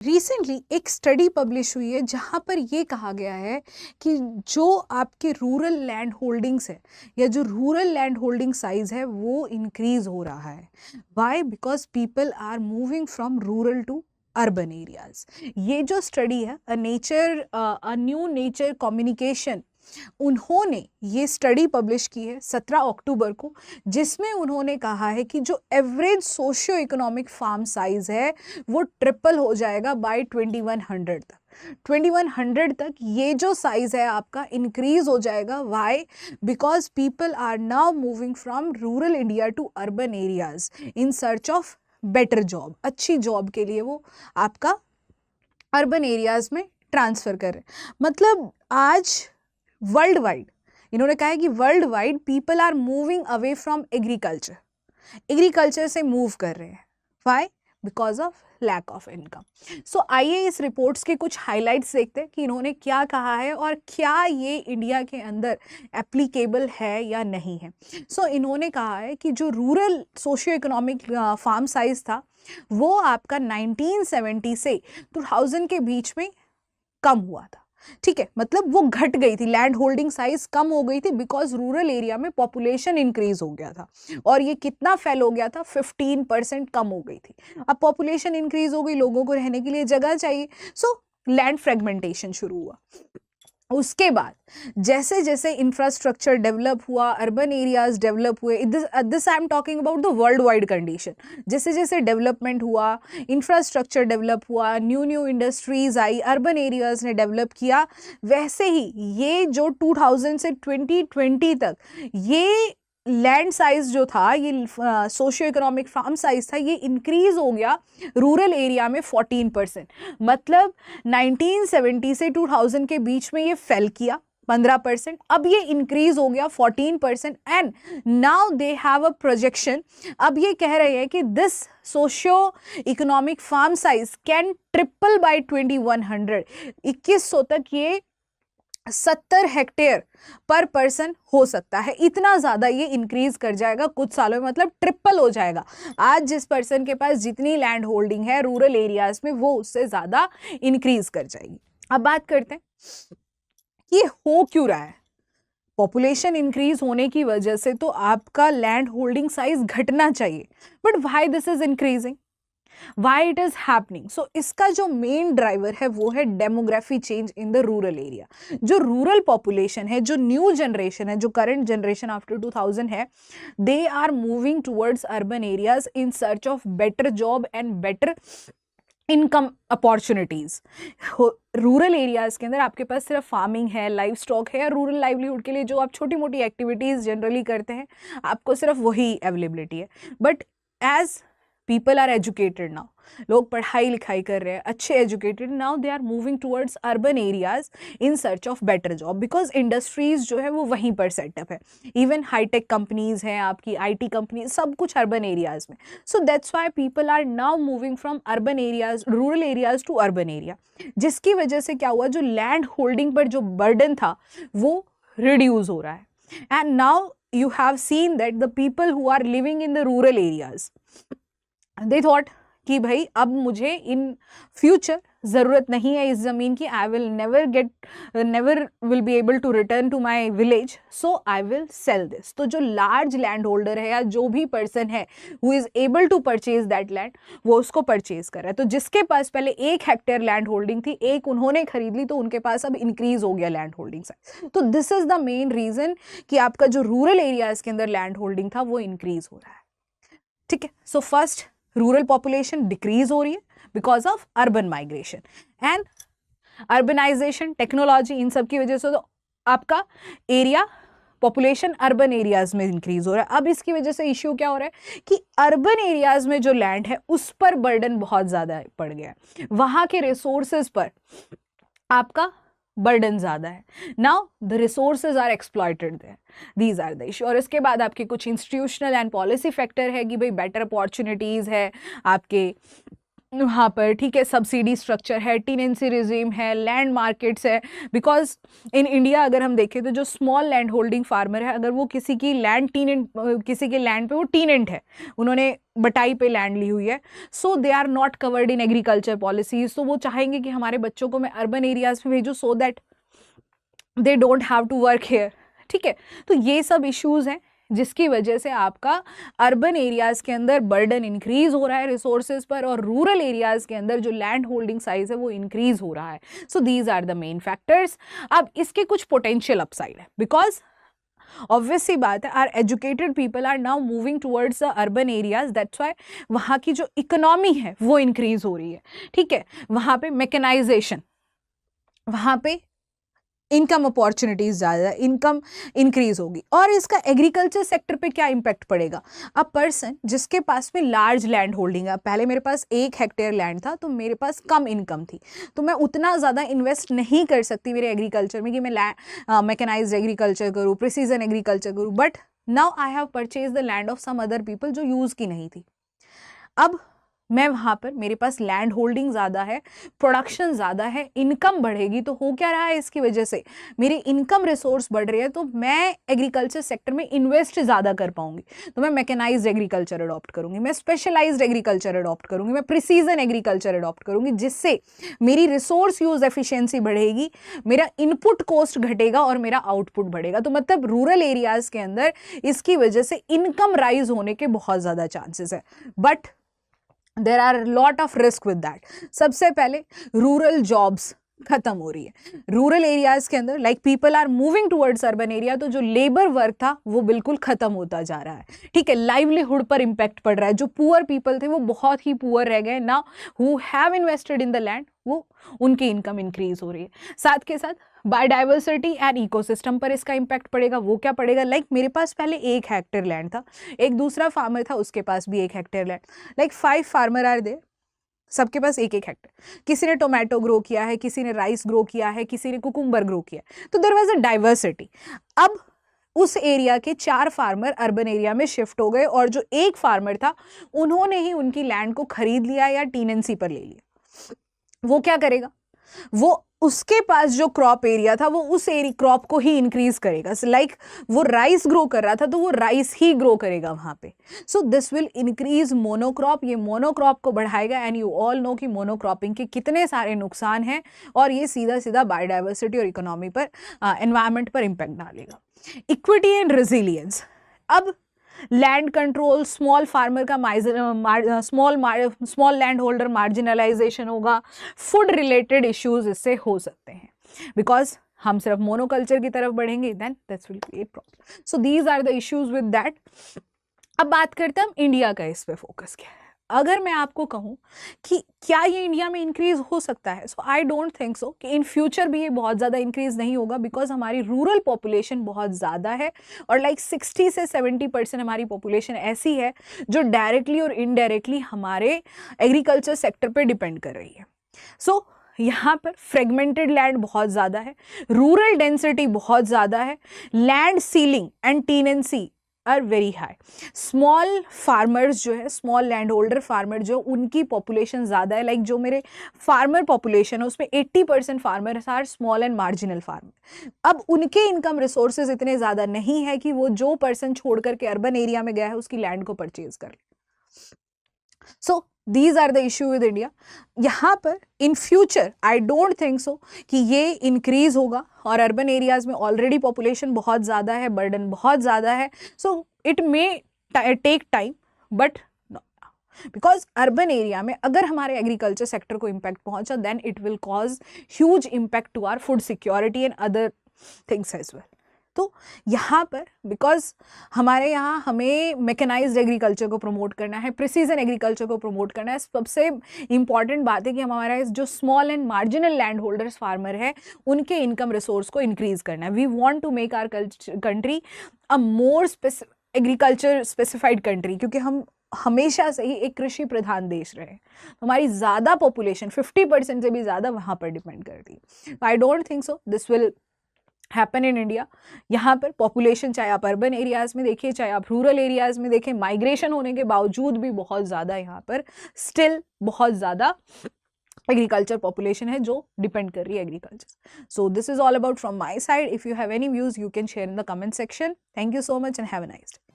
Recently एक study publish हुई है जहाँ पर ये कहा गया है कि जो आपके रूरल लैंड होल्डिंग्स है या जो रूरल लैंड होल्डिंग साइज है वो इंक्रीज हो रहा है। Why? Because people are moving from rural to urban areas. ये जो स्टडी है अ न्यू नेचर कम्युनिकेशन, उन्होंने ये स्टडी पब्लिश की है 17 अक्टूबर को, जिसमें उन्होंने कहा है कि जो average socio economic farm size है वो ट्रिपल हो जाएगा बाय 2100 तक। 2100 तक ये जो साइज है आपका इंक्रीज हो जाएगा। Why? Because people are now moving from rural India to urban areas in search of better job. अच्छी जॉब के लिए वो आपका अर्बन एरियाज में ट्रांसफर कर रहे हैं। मतलब आज वर्ल्ड वाइड इन्होंने कहा है कि world wide people are moving away from agriculture से मूव कर रहे हैं। Why? Because of lack of income. So आइए इस रिपोर्ट्स के कुछ हाइलाइट्स देखते हैं कि इन्होंने क्या कहा है और क्या ये इंडिया के अंदर एप्लीकेबल है या नहीं है। सो इन्होंने कहा है कि जो rural socio economic farm size था वो आपका 1970 से 2000 के बीच में कम हुआ था। ठीक है, मतलब वो घट गई थी, लैंड होल्डिंग साइज कम हो गई थी बिकॉज रूरल एरिया में पॉपुलेशन इंक्रीज हो गया था। और ये कितना फेल हो गया था? 15% कम हो गई थी। अब पॉपुलेशन इंक्रीज हो गई, लोगों को रहने के लिए जगह चाहिए, सो लैंड फ्रेगमेंटेशन शुरू हुआ। उसके बाद जैसे जैसे इंफ्रास्ट्रक्चर डेवलप हुआ, अर्बन एरियाज डेवलप हुए, this I am talking about the world wide condition. जैसे जैसे डेवलपमेंट हुआ, इंफ्रास्ट्रक्चर डेवलप हुआ, न्यू न्यू इंडस्ट्रीज आई, अर्बन एरियाज ने डेवलप किया, वैसे ही ये जो 2000 से 2020 तक ये लैंड साइज जो था, ये सोशियो इकोनॉमिक फार्म साइज था, ये इंक्रीज हो गया रूरल एरिया में 14%। मतलब 1970 से 2000 के बीच में ये फेल किया 15%, अब ये इंक्रीज हो गया 14%। And now they have a projection, अब ये कह रहे हैं कि this socio economic farm size can triple by 2100। 2100 तक ये 70 हेक्टेयर पर पर्सन हो सकता है। इतना ज़्यादा ये इंक्रीज कर जाएगा कुछ सालों में, मतलब ट्रिपल हो जाएगा। आज जिस पर्सन के पास जितनी लैंड होल्डिंग है रूरल एरियाज में वो उससे ज़्यादा इंक्रीज कर जाएगी। अब बात करते हैं ये हो क्यों रहा है। पॉपुलेशन इंक्रीज होने की वजह से तो आपका लैंड होल्डिंग साइज घटना चाहिए, but why this is increasing, why it is happening? So इसका जो मेन ड्राइवर है वो है demography change in the rural area. जो रूरल पॉपुलेशन है, जो न्यू जनरेशन है, जो करंट जनरेशन आफ्टर 2000 है, they are moving towards urban areas in search of better job and better income opportunities. Rural areas के अंदर आपके पास सिर्फ फार्मिंग है, लाइव स्टॉक है, रूरल लाइवलीहुड के लिए जो आप छोटी मोटी एक्टिविटीज जनरली करते हैं आपको सिर्फ वही अवेलेबिलिटी है। But as people are educated now, लोग पढ़ाई लिखाई कर रहे हैं, अच्छे educated, now they are moving towards urban areas in search of better job, because industries जो है वो वहीं पर सेटअप है। इवन हाईटेक कंपनीज हैं, आपकी आईटी कंपनीज, सब कुछ अर्बन एरियाज में। So that's why people are now moving from urban areas, rural areas to urban area, जिसकी वजह से क्या हुआ, जो लैंड होल्डिंग पर जो बर्डन था वो रिड्यूस हो रहा है। And now you have seen that the people who are living in the rural areas, they thought कि भाई अब मुझे इन फ्यूचर ज़रूरत नहीं है इस ज़मीन की, I will never will be able to return to my village, so I will sell this. तो जो लार्ज लैंड होल्डर है या जो भी पर्सन है who is able to purchase that land, वो उसको परचेज कर रहा है। तो जिसके पास पहले 1 हेक्टेयर लैंड होल्डिंग थी, एक उन्होंने खरीद ली, तो उनके पास अब इंक्रीज हो गया लैंड होल्डिंग साइज। तो this is the main reason कि आपका जो रूरल एरियाज के अंदर लैंड होल्डिंग था वो इंक्रीज हो रहा है। ठीक है, so first rural population decrease हो रही है because of urban migration and urbanization, technology, इन सब की वजह से तो आपका एरिया पॉपुलेशन अर्बन एरियाज में इंक्रीज हो रहा है। अब इसकी वजह से इश्यू क्या हो रहा है कि अर्बन एरियाज में जो लैंड है उस पर बर्डन बहुत ज़्यादा पड़ गया है, वहाँ के रिसोर्सेज पर आपका बर्डन ज़्यादा है। Now the resources are exploited there, these are the issue. और इसके बाद आपके कुछ इंस्टीट्यूशनल एंड पॉलिसी फैक्टर है कि भाई बेटर अपॉर्चुनिटीज़ है, आपके वहाँ पर, ठीक है, सब्सिडी स्ट्रक्चर है, टीनेंसी रिजीम है, लैंड मार्केट्स है। बिकॉज इन इंडिया अगर हम देखें तो जो स्मॉल लैंड होल्डिंग फार्मर है, अगर वो किसी की लैंड टीनेंट, किसी के लैंड पे वो टीनेंट है, उन्होंने बटाई पे लैंड ली हुई है, so they are not covered in agriculture policies. तो वो चाहेंगे कि हमारे बच्चों को मैं अर्बन एरियाज में भेजूँ so that they don't have to work here, ठीक है। तो ये सब इश्यूज हैं जिसकी वजह से आपका अर्बन एरियाज के अंदर बर्डन इंक्रीज हो रहा है रिसोर्सेज पर, और रूरल एरियाज के अंदर जो लैंड होल्डिंग साइज है वो इंक्रीज हो रहा है। So these are the main factors. अब इसके कुछ पोटेंशियल अपसाइड है, बिकॉज ऑब्वियस सी बात है, are educated people are now moving towards the urban areas, that's why वहाँ की जो इकोनॉमी है वो इंक्रीज हो रही है, ठीक है। वहाँ पे मैकेनाइजेशन, वहाँ पे इनकम अपॉर्चुनिटीज ज़्यादा, इनकम इंक्रीज होगी। और इसका एग्रीकल्चर सेक्टर पे क्या इम्पैक्ट पड़ेगा? अ पर्सन जिसके पास में लार्ज लैंड होल्डिंग है, पहले मेरे पास 1 हेक्टेयर लैंड था तो मेरे पास कम इनकम थी, तो मैं उतना ज़्यादा इन्वेस्ट नहीं कर सकती मेरे एग्रीकल्चर में कि मैं मैकेनाइज्ड एग्रीकल्चर करूँ, प्रिसीजन एग्रीकल्चर करूँ। But now I have purchase the land of some other people जो यूज़ की नहीं थी। अब मैं वहाँ पर, मेरे पास लैंड होल्डिंग ज़्यादा है, प्रोडक्शन ज़्यादा है, इनकम बढ़ेगी, तो हो क्या रहा है इसकी वजह से मेरी इनकम रिसोर्स बढ़ रही है, तो मैं एग्रीकल्चर सेक्टर में इन्वेस्ट ज़्यादा कर पाऊंगी। तो मैं मैकेनाइज्ड एग्रीकल्चर अडॉप्ट करूंगी, मैं स्पेशलाइज्ड एग्रीकल्चर अडॉप्ट करूंगी, मैं प्रिसीजन एग्रीकल्चर अडॉप्ट करूंगी, जिससे मेरी रिसोर्स यूज एफिशिएंसी बढ़ेगी, मेरा इनपुट कॉस्ट घटेगा और मेरा आउटपुट बढ़ेगा। तो मतलब रूरल एरियाज के अंदर इसकी वजह से इनकम राइज होने के बहुत ज़्यादा चांसेस है। But there are lot of risk with that. सबसे पहले रूरल जॉब्स खत्म हो रही है रूरल एरियाज के अंदर, like people are moving towards urban area, तो जो लेबर वर्क था वो बिल्कुल खत्म होता जा रहा है, ठीक है। लाइवलीहुड पर इंपैक्ट पड़ रहा है, जो पुअर पीपल थे वो बहुत ही पुअर रह गए, now who have invested in the land, वो उनकी इनकम इंक्रीज हो रही है। साथ के साथ बायोडाइवर्सिटी एंड इकोसिस्टम पर इसका इंपैक्ट पड़ेगा। वो क्या पड़ेगा? लाइक मेरे पास पहले 1 हेक्टेयर लैंड था, एक दूसरा फार्मर था उसके पास भी 1 hectare land, like 5 farmer are there, सबके पास 1-1 हेक्टेयर। किसी ने टोमेटो ग्रो किया है, किसी ने राइस ग्रो किया है, किसी ने कुकुम्बर ग्रो किया है, तो देयर वाज अ डाइवर्सिटी। अब उस एरिया के 4 फार्मर अर्बन एरिया में शिफ्ट हो गए, और जो एक फार्मर था उन्होंने ही उनकी लैंड को खरीद लिया या टीनेंसी पर ले लिया। वो क्या करेगा? वो उसके पास जो क्रॉप एरिया था वो उस एरिया क्रॉप को ही इंक्रीज करेगा। लाइक वो राइस ग्रो कर रहा था तो वो राइस ही ग्रो करेगा वहां पे। So this will increase monocrop, ये मोनोक्रॉप को बढ़ाएगा। एंड यू ऑल नो कि मोनोक्रॉपिंग के कितने सारे नुकसान हैं, और ये सीधा सीधा बायोडाइवर्सिटी और इकोनॉमी पर, एनवायरमेंट पर इंपैक्ट डालेगा। इक्विटी एंड रेजिलियंस, अब लैंड कंट्रोल, स्मॉल फार्मर का स्मॉल लैंड होल्डर मार्जिनलाइजेशन होगा, फूड रिलेटेड इश्यूज इससे हो सकते हैं, बिकॉज हम सिर्फ मोनोकल्चर की तरफ बढ़ेंगे, then that's will create problem. So these are the issues with that. अब बात करते हैं हम इंडिया का इस पे फोकस क्या है। अगर मैं आपको कहूँ कि क्या ये इंडिया में इंक्रीज हो सकता है, सो आई डोंट थिंक सो कि इन फ्यूचर भी ये बहुत ज़्यादा इंक्रीज नहीं होगा, बिकॉज हमारी रूरल पॉपुलेशन बहुत ज़्यादा है, और लाइक 60 से 70% हमारी पॉपुलेशन ऐसी है जो डायरेक्टली और इनडायरेक्टली हमारे एग्रीकल्चर सेक्टर पे डिपेंड कर रही है। सो यहाँ पर फ्रेगमेंटेड लैंड बहुत ज़्यादा है, रूरल डेंसिटी बहुत ज़्यादा है, land ceiling and tenancy are very high. Small farmers जो है, स्मॉल लैंड होल्डर फार्मर जो, उनकी पॉपुलेशन ज़्यादा है। लाइक जो मेरे फार्मर पॉपुलेशन है उसमें 80% farmer are small and marginal farmer. अब उनके इनकम रिसोर्सेज इतने ज़्यादा नहीं है कि वो जो पर्सन छोड़ करके अर्बन एरिया में गया है उसकी लैंड को परचेज कर ले। So these are the issue with India. यहाँ पर in future I don't think so कि ये इंक्रीज होगा, और अर्बन एरियाज में ऑलरेडी पॉपुलेशन बहुत ज़्यादा है, बर्डन बहुत ज़्यादा है, so it may take time, but because urban area में अगर हमारे एग्रीकल्चर सेक्टर को इम्पैक्ट पहुंचा, then it will cause huge impact to our food security and other things as well. तो यहाँ पर बिकॉज हमारे यहाँ हमें मैकेनाइज्ड एग्रीकल्चर को प्रमोट करना है, प्रिसीजन एग्रीकल्चर को प्रमोट करना है, सबसे इंपॉर्टेंट बात है कि हमारा जो small and marginal land holders farmer है उनके इनकम रिसोर्स को इंक्रीज करना है। We want to make our country a more agriculture specified country, क्योंकि हम हमेशा से ही एक कृषि प्रधान देश रहे। हमारी ज़्यादा पॉपुलेशन 50% से भी ज़्यादा वहाँ पर डिपेंड करती है। आई don't think so this will happen in India. यहाँ पर पॉपुलेशन चाहे आप अर्बन एरियाज़ में देखिए चाहे आप रूरल एरियाज़ में देखें, माइग्रेशन होने के बावजूद भी बहुत ज़्यादा यहाँ पर स्टिल बहुत ज़्यादा एग्रीकल्चर पॉपुलेशन है जो डिपेंड कर रही है agriculture. So this is all about from my side. If you have any views you can share in the comment section. Thank you so much and have a nice day.